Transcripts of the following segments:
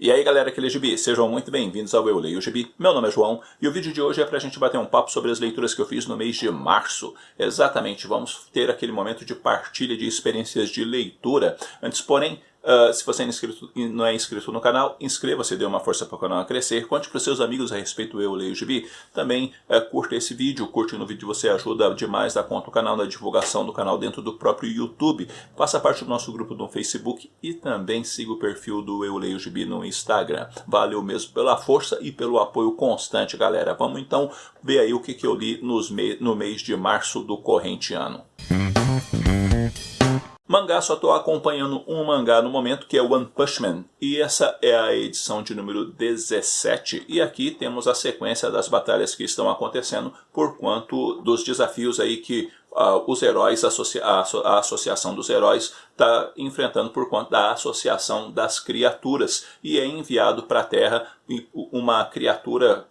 E aí galera, aqui é Gibi, sejam muito bem-vindos ao Eu Leio Gibi. Meu nome é João e o vídeo de hoje é pra gente bater um papo sobre as leituras que eu fiz no mês de março. Exatamente, vamos ter aquele momento de partilha de experiências de leitura. Antes, porém, se você não é inscrito no canal, inscreva-se, dê uma força para o canal crescer. Conte para os seus amigos a respeito do Eu Leio Gibi. Também curta esse vídeo, curte no vídeo você ajuda demais a conta o canal na divulgação do canal dentro do próprio YouTube. Faça parte do nosso grupo no Facebook e também siga o perfil do Eu Leio Gibi no Instagram. Valeu mesmo pela força e pelo apoio constante, galera. Vamos então ver aí o que eu li no mês de março do corrente ano. Mangá, só estou acompanhando um mangá no momento, que é One Punch Man. E essa é a edição de número 17. E aqui temos a sequência das batalhas que estão acontecendo por quanto dos desafios aí que os heróis, a associação dos heróis está enfrentando por conta da associação das criaturas. E é enviado para a Terra uma criatura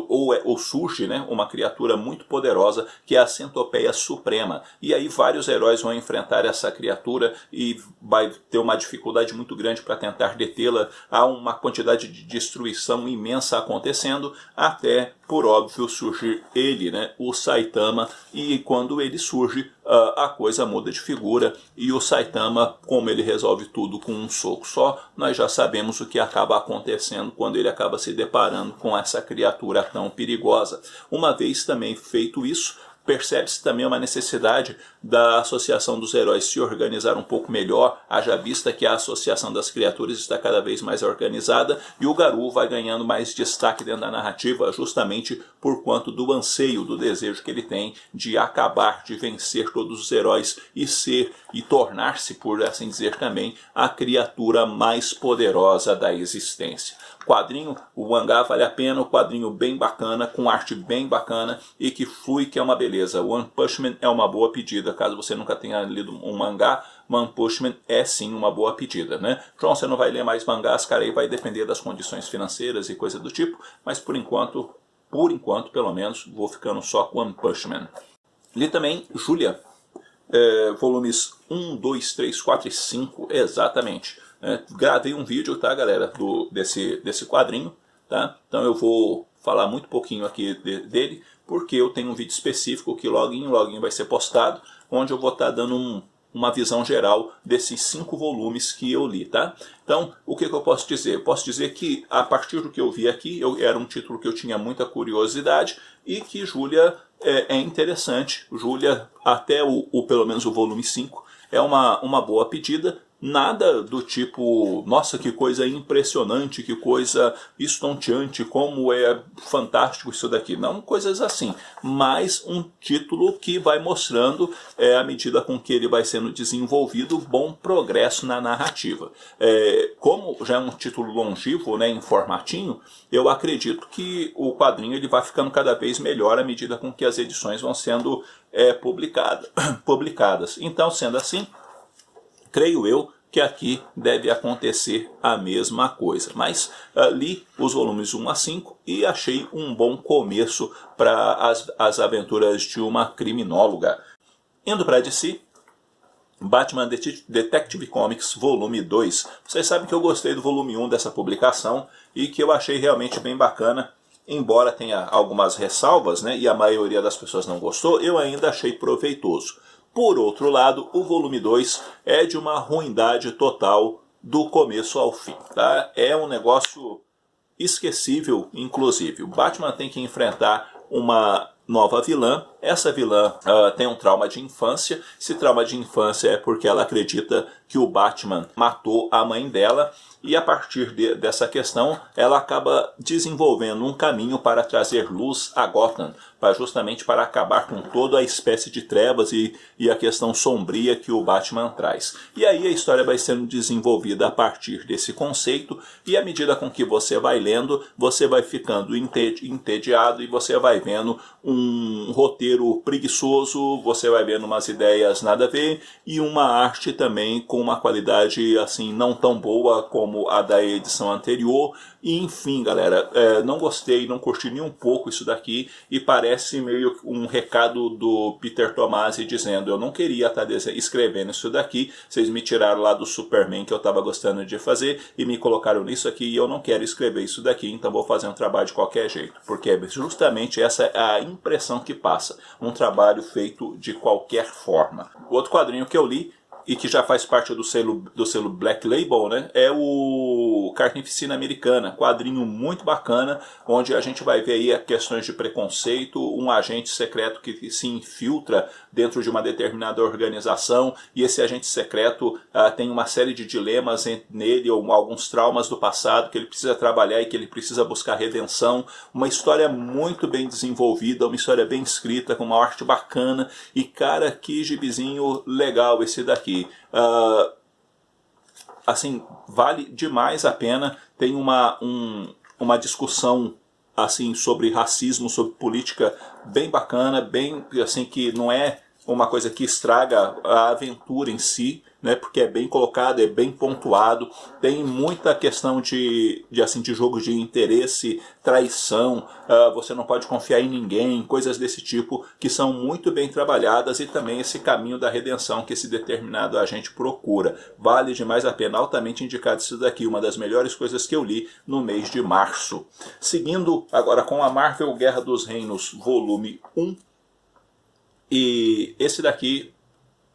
ou surge, né, uma criatura muito poderosa, que é a Centopeia Suprema. E aí vários heróis vão enfrentar essa criatura e vai ter uma dificuldade muito grande para tentar detê-la. Há uma quantidade de destruição imensa acontecendo, até, por óbvio, surgir ele, né, o Saitama. E quando ele surge, a coisa muda de figura, e o Saitama, como ele resolve tudo com um soco só, nós já sabemos o que acaba acontecendo quando ele acaba se deparando com essa criatura tão perigosa. Uma vez também feito isso, percebe-se também uma necessidade da associação dos heróis se organizar um pouco melhor, haja vista que a associação das criaturas está cada vez mais organizada, e o Garou vai ganhando mais destaque dentro da narrativa justamente por quanto do anseio, do desejo que ele tem de acabar, de vencer todos os heróis e tornar-se, por assim dizer também, a criatura mais poderosa da existência. Quadrinho, o mangá vale a pena, o quadrinho bem bacana, com arte bem bacana e que flui, que é uma beleza. One Punch Man é uma boa pedida, caso você nunca tenha lido um mangá, One Punch Man é sim uma boa pedida, né? João, você não vai ler mais mangás, cara, aí vai depender das condições financeiras e coisa do tipo, mas por enquanto pelo menos, vou ficando só com One Punch Man. Li também Julia, volumes 1, 2, 3, 4 e 5, exatamente. Gravei um vídeo, tá, galera, desse quadrinho, tá? Então eu vou falar muito pouquinho aqui dele, porque eu tenho um vídeo específico que logo vai ser postado, onde eu vou estar dando uma visão geral desses 5 volumes que eu li, tá? Então, o que eu posso dizer? Eu posso dizer que, a partir do que eu vi aqui, era um título que eu tinha muita curiosidade, e que Julia é interessante. Julia, até pelo menos o volume 5, é uma boa pedida. Nada do tipo, nossa, que coisa impressionante, que coisa estonteante, como é fantástico isso daqui. Não coisas assim, mas um título que vai mostrando, à medida com que ele vai sendo desenvolvido, bom progresso na narrativa. Como já é um título longevo, né, em formatinho, eu acredito que o quadrinho ele vai ficando cada vez melhor à medida com que as edições vão sendo publicadas. Então, sendo assim, creio eu que aqui deve acontecer a mesma coisa. Mas li os volumes 1 a 5 e achei um bom começo para as aventuras de uma criminóloga. Indo para DC, Batman Detective Comics volume 2. Vocês sabem que eu gostei do volume 1 dessa publicação e que eu achei realmente bem bacana. Embora tenha algumas ressalvas, né, e a maioria das pessoas não gostou, eu ainda achei proveitoso. Por outro lado, o volume 2 é de uma ruindade total do começo ao fim, tá? É um negócio esquecível, inclusive. O Batman tem que enfrentar uma nova vilã. Essa vilã tem um trauma de infância. Esse trauma de infância é porque ela acredita que o Batman matou a mãe dela. E a partir dessa questão, ela acaba desenvolvendo um caminho para trazer luz a Gotham, justamente para acabar com toda a espécie de trevas e a questão sombria que o Batman traz. E aí a história vai sendo desenvolvida a partir desse conceito, e à medida com que você vai lendo, você vai ficando entediado e você vai vendo um roteiro preguiçoso, você vai vendo umas ideias nada a ver e uma arte também com com uma qualidade assim não tão boa como a da edição anterior. E enfim, galera, não gostei, não curti nem um pouco isso daqui, e parece meio um recado do Peter Tomasi dizendo: eu não queria estar escrevendo isso daqui, vocês me tiraram lá do Superman que eu estava gostando de fazer e me colocaram nisso aqui, e eu não quero escrever isso daqui, então vou fazer um trabalho de qualquer jeito. Porque é justamente essa a impressão que passa, um trabalho feito de qualquer forma. O outro quadrinho que eu li, e que já faz parte do selo Black Label, né, é o Carnificina Americana, quadrinho muito bacana, onde a gente vai ver aí questões de preconceito, um agente secreto que se infiltra dentro de uma determinada organização, e esse agente secreto tem uma série de dilemas nele, ou alguns traumas do passado que ele precisa trabalhar e que ele precisa buscar redenção. Uma história muito bem desenvolvida, uma história bem escrita, com uma arte bacana, e cara, que gibizinho legal esse daqui. Assim, vale demais a pena. Tem uma discussão assim sobre racismo, sobre política bem bacana, bem assim, que não é uma coisa que estraga a aventura em si, né, porque é bem colocado, é bem pontuado, tem muita questão de jogo de interesse, traição, você não pode confiar em ninguém, coisas desse tipo que são muito bem trabalhadas, e também esse caminho da redenção que esse determinado agente procura. Vale demais a pena, altamente indicado isso daqui, uma das melhores coisas que eu li no mês de março. Seguindo agora com a Marvel Guerra dos Reinos, volume 1, e esse daqui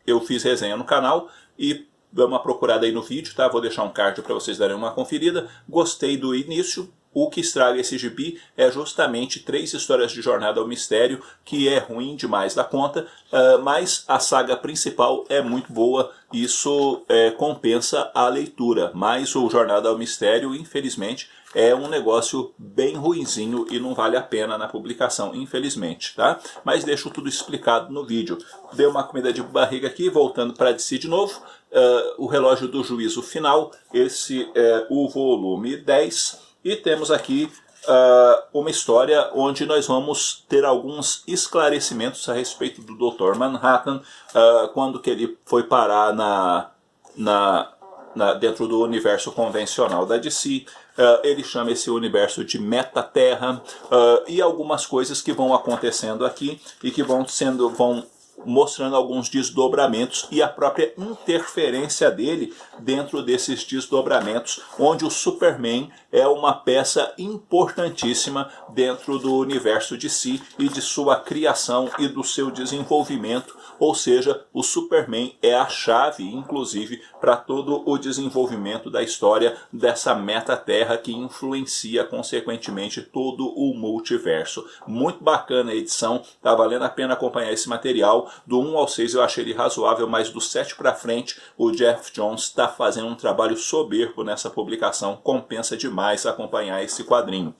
eu fiz resenha no canal, e dá uma procurada aí no vídeo, tá? Vou deixar um card para vocês darem uma conferida. Gostei do início. O que estraga esse gibi é justamente 3 histórias de Jornada ao Mistério, que é ruim demais da conta, mas a saga principal é muito boa, isso compensa a leitura. Mas o Jornada ao Mistério, infelizmente, é um negócio bem ruinzinho e não vale a pena na publicação, infelizmente, tá? Mas deixo tudo explicado no vídeo. Dei uma comida de barriga aqui, voltando para DC de novo. O Relógio do Juízo Final, esse é o volume 10. E temos aqui uma história onde nós vamos ter alguns esclarecimentos a respeito do Dr. Manhattan, quando que ele foi parar dentro do universo convencional da DC. Ele chama esse universo de Metaterra, e algumas coisas que vão acontecendo aqui e que vão mostrando alguns desdobramentos e a própria interferência dele dentro desses desdobramentos, onde o Superman é uma peça importantíssima dentro do universo de si e de sua criação e do seu desenvolvimento. Ou seja, o Superman é a chave, inclusive, para todo o desenvolvimento da história dessa Metaterra que influencia, consequentemente, todo o multiverso. Muito bacana a edição, tá valendo a pena acompanhar esse material. Do 1 ao 6 eu achei ele razoável, mas do 7 para frente o Geoff Johns está fazendo um trabalho soberbo nessa publicação. Compensa demais acompanhar esse quadrinho.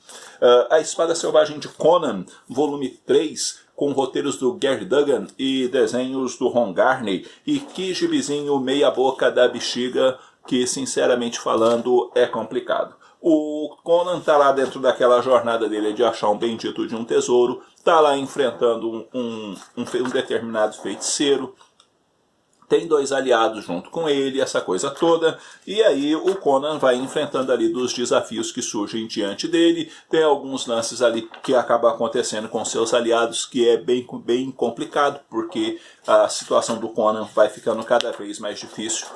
A Espada Selvagem de Conan, volume 3, com roteiros do Gary Duggan e desenhos do Ron Garney. E que gibizinho meia boca da bexiga, que sinceramente falando é complicado. O Conan tá lá dentro daquela jornada dele de achar um bendito de um tesouro, tá lá enfrentando um determinado feiticeiro, tem 2 aliados junto com ele, essa coisa toda, e aí o Conan vai enfrentando ali dos desafios que surgem diante dele. Tem alguns lances ali que acabam acontecendo com seus aliados, que é bem complicado, porque a situação do Conan vai ficando cada vez mais difícil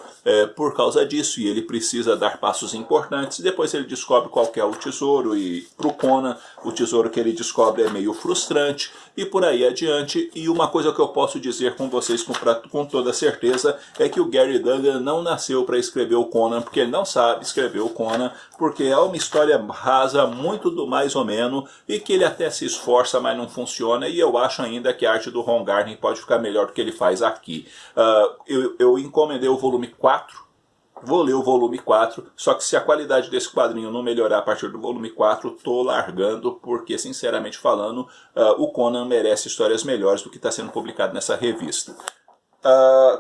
por causa disso, e ele precisa dar passos importantes. Depois ele descobre qual que é o tesouro, e para o Conan o tesouro que ele descobre é meio frustrante, e por aí adiante. E uma coisa que eu posso dizer com vocês com toda certeza é que o Gary Duggan não nasceu para escrever o Conan, porque ele não sabe escrever o Conan, porque é uma história rasa, muito do mais ou menos, e que ele até se esforça, mas não funciona. E eu acho ainda que a arte do Ron Garney pode ficar melhor do que ele faz aqui. Eu encomendei o volume 4, vou ler o volume 4, só que se a qualidade desse quadrinho não melhorar a partir do volume 4, tô largando, porque, sinceramente falando, o Conan merece histórias melhores do que está sendo publicado nessa revista.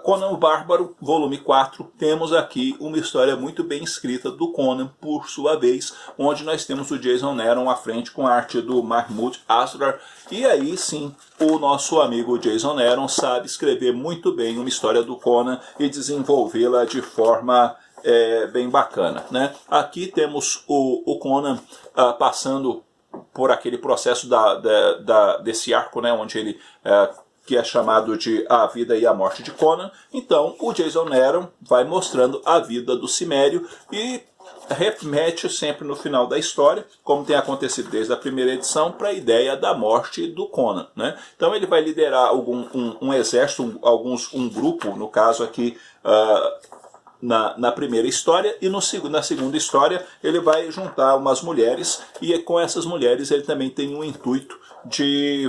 Conan o Bárbaro, volume 4, temos aqui uma história muito bem escrita do Conan, por sua vez, onde nós temos o Jason Aaron à frente com a arte do Mahmoud Asrar, e aí sim, o nosso amigo Jason Aaron sabe escrever muito bem uma história do Conan e desenvolvê-la de forma bem bacana, né? Aqui temos o Conan passando por aquele processo desse arco, né, onde ele... que é chamado de A Vida e a Morte de Conan. Então, o Jason Aaron vai mostrando a vida do Cimério e remete sempre no final da história, como tem acontecido desde a primeira edição, para a ideia da morte do Conan, né? Então ele vai liderar um exército, um grupo, no caso aqui, na primeira história, e na segunda história ele vai juntar umas mulheres, e com essas mulheres ele também tem um intuito de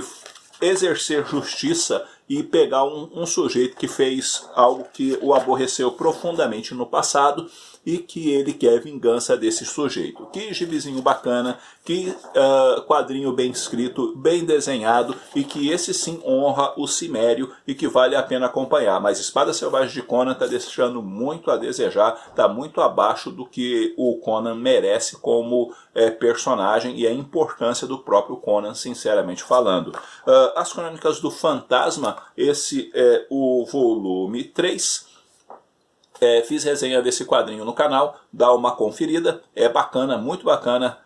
exercer justiça e pegar um sujeito que fez algo que o aborreceu profundamente no passado e que ele quer vingança desse sujeito. Que gibizinho bacana, que quadrinho bem escrito, bem desenhado, e que esse sim honra o Cimério e que vale a pena acompanhar. Mas Espada Selvagem de Conan está deixando muito a desejar, está muito abaixo do que o Conan merece como personagem e a importância do próprio Conan, sinceramente falando. As Crônicas do Fantasma, esse é o volume 3. Fiz resenha desse quadrinho no canal, dá uma conferida, é bacana, muito bacana,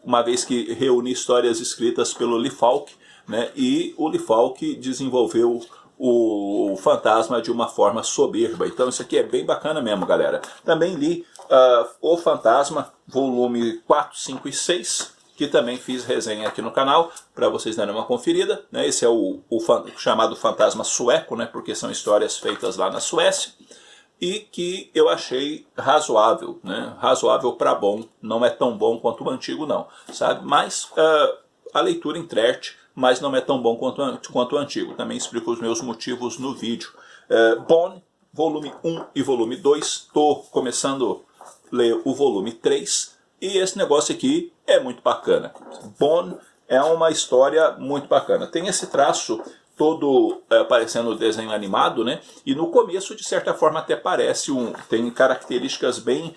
uma vez que reúne histórias escritas pelo Lee Falk, né, e o Lee Falk desenvolveu o Fantasma de uma forma soberba. Então isso aqui é bem bacana mesmo, galera. Também li O Fantasma, volume 4, 5 e 6, que também fiz resenha aqui no canal, para vocês darem uma conferida, né. Esse é o chamado Fantasma Sueco, né, porque são histórias feitas lá na Suécia, e que eu achei razoável, né? Razoável para bom, não é tão bom quanto o antigo não, sabe? Mas a leitura entrete, mas não é tão bom quanto o antigo. Também explico os meus motivos no vídeo. Bone, volume 1 e volume 2, estou começando a ler o volume 3, e esse negócio aqui é muito bacana. Bone é uma história muito bacana, tem esse traço todo parecendo desenho animado, né? E no começo, de certa forma, até parece tem características bem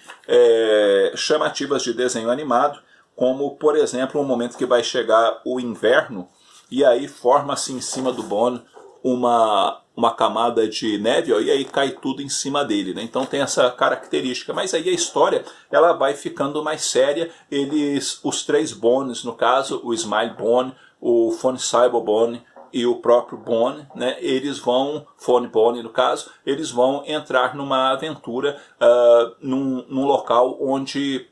chamativas de desenho animado, como, por exemplo, um momento que vai chegar o inverno, e aí forma-se em cima do Bone uma camada de neve, ó, e aí cai tudo em cima dele, né? Então tem essa característica, mas aí a história ela vai ficando mais séria. Os três Bones, no caso, o Smile Bone, o Von Cyber Bone e o próprio Bone, né, Fone Bone no caso, eles vão entrar numa aventura num local onde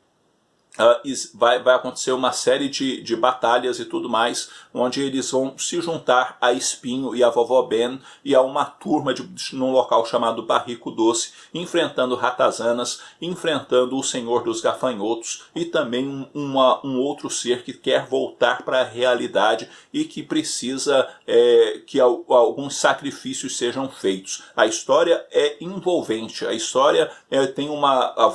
vai acontecer uma série de batalhas e tudo mais, onde eles vão se juntar a Espinho e a Vovó Ben e a uma turma num local chamado Barrico Doce, enfrentando ratazanas, enfrentando o Senhor dos Gafanhotos e também um outro ser que quer voltar para a realidade e que precisa que alguns sacrifícios sejam feitos. A história é envolvente, a história tem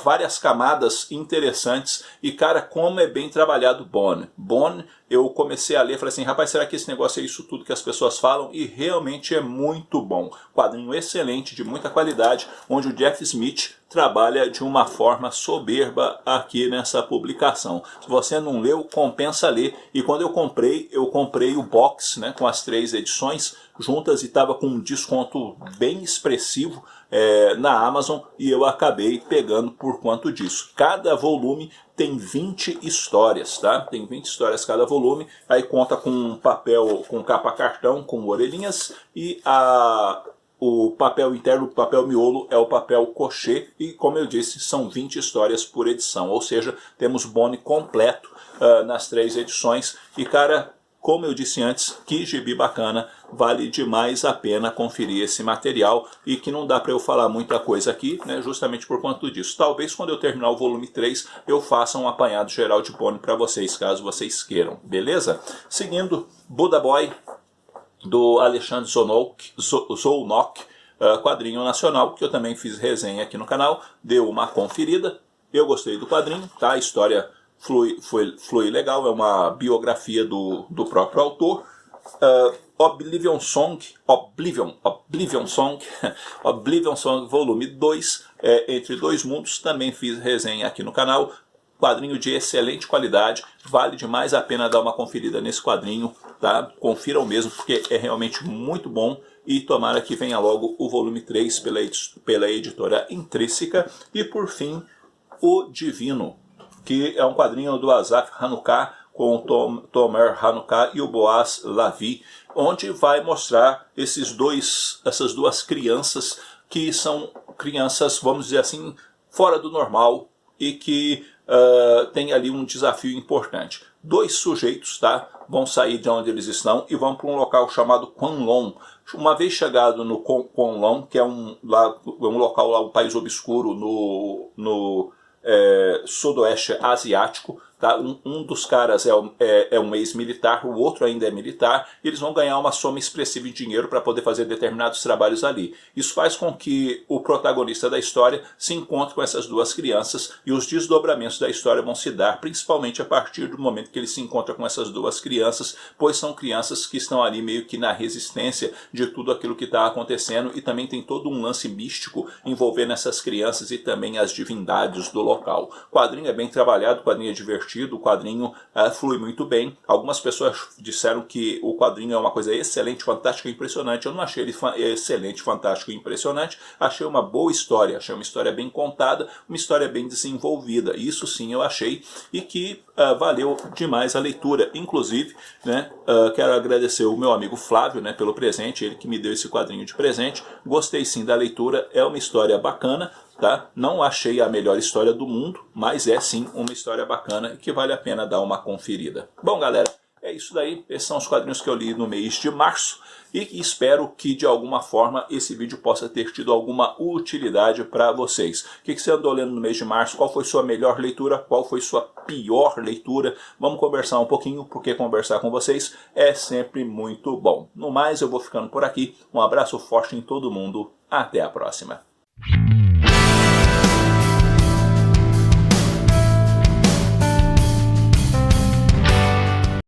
várias camadas interessantes. E cara, como é bem trabalhado Bone. Bone, eu comecei a ler e falei assim, rapaz, será que esse negócio é isso tudo que as pessoas falam? E realmente é muito bom. Quadrinho excelente, de muita qualidade, onde o Jeff Smith trabalha de uma forma soberba aqui nessa publicação. Se você não leu, compensa ler. E quando eu comprei o box, né, com as 3 edições juntas, e estava com um desconto bem expressivo na Amazon, e eu acabei pegando por conta disso. Cada volume tem 20 histórias, tá? Tem 20 histórias cada volume, aí conta com papel, com capa cartão, com orelhinhas, e o papel interno, o papel miolo, é o papel cochê, e como eu disse, são 20 histórias por edição, ou seja, temos Bone completo nas 3 edições, e cara, como eu disse antes, que gibi bacana, vale demais a pena conferir esse material, e que não dá para eu falar muita coisa aqui, né, justamente por conta disso. Talvez quando eu terminar o volume 3 eu faça um apanhado geral de Bone para vocês, caso vocês queiram, beleza? Seguindo, Buddha Boy, do Alexandre Zolnok, quadrinho nacional, que eu também fiz resenha aqui no canal, deu uma conferida, eu gostei do quadrinho, tá? A história flui legal, é uma biografia do próprio autor, Oblivion Song, Oblivion Song volume 2, Entre Dois Mundos, também fiz resenha aqui no canal. Quadrinho de excelente qualidade, vale demais a pena dar uma conferida nesse quadrinho, tá? Confiram mesmo, porque é realmente muito bom, e tomara que venha logo o volume 3 pela editora Intrínseca. E por fim, O Divino, que é um quadrinho do Asaf Hanukkah, com o Tomer Hanukkah e o Boaz Lavi, onde vai mostrar essas duas crianças, que são crianças, vamos dizer assim, fora do normal, e que tem ali um desafio importante. Dois sujeitos, tá, vão sair de onde eles estão e vão para um local chamado Kwanlon. Uma vez chegado no Kwanlon, que é um local lá, um país obscuro no sudoeste asiático, tá? Um dos caras é um ex-militar, o outro ainda é militar, e eles vão ganhar uma soma expressiva em dinheiro para poder fazer determinados trabalhos ali. Isso faz com que o protagonista da história se encontre com essas duas crianças, e os desdobramentos da história vão se dar principalmente a partir do momento que ele se encontra com essas duas crianças, pois são crianças que estão ali meio que na resistência de tudo aquilo que está acontecendo, e também tem todo um lance místico envolvendo essas crianças e também as divindades do local. O quadrinho é bem trabalhado, o quadrinho é divertido, o quadrinho flui muito bem. Algumas pessoas disseram que o quadrinho é uma coisa excelente, fantástica e impressionante. Eu não achei ele excelente, fantástico e impressionante. Achei uma boa história, achei uma história bem contada, uma história bem desenvolvida. Isso sim eu achei, e que valeu demais a leitura. Inclusive, né, quero agradecer o meu amigo Flávio, né, pelo presente, ele que me deu esse quadrinho de presente. Gostei sim da leitura, é uma história bacana. Tá? Não achei a melhor história do mundo, mas é sim uma história bacana e que vale a pena dar uma conferida. Bom, galera, é isso daí. Esses são os quadrinhos que eu li no mês de março, e espero que de alguma forma esse vídeo possa ter tido alguma utilidade para vocês. O que você andou lendo no mês de março? Qual foi sua melhor leitura? Qual foi sua pior leitura? Vamos conversar um pouquinho, porque conversar com vocês é sempre muito bom. No mais, eu vou ficando por aqui. Um abraço forte em todo mundo. Até a próxima.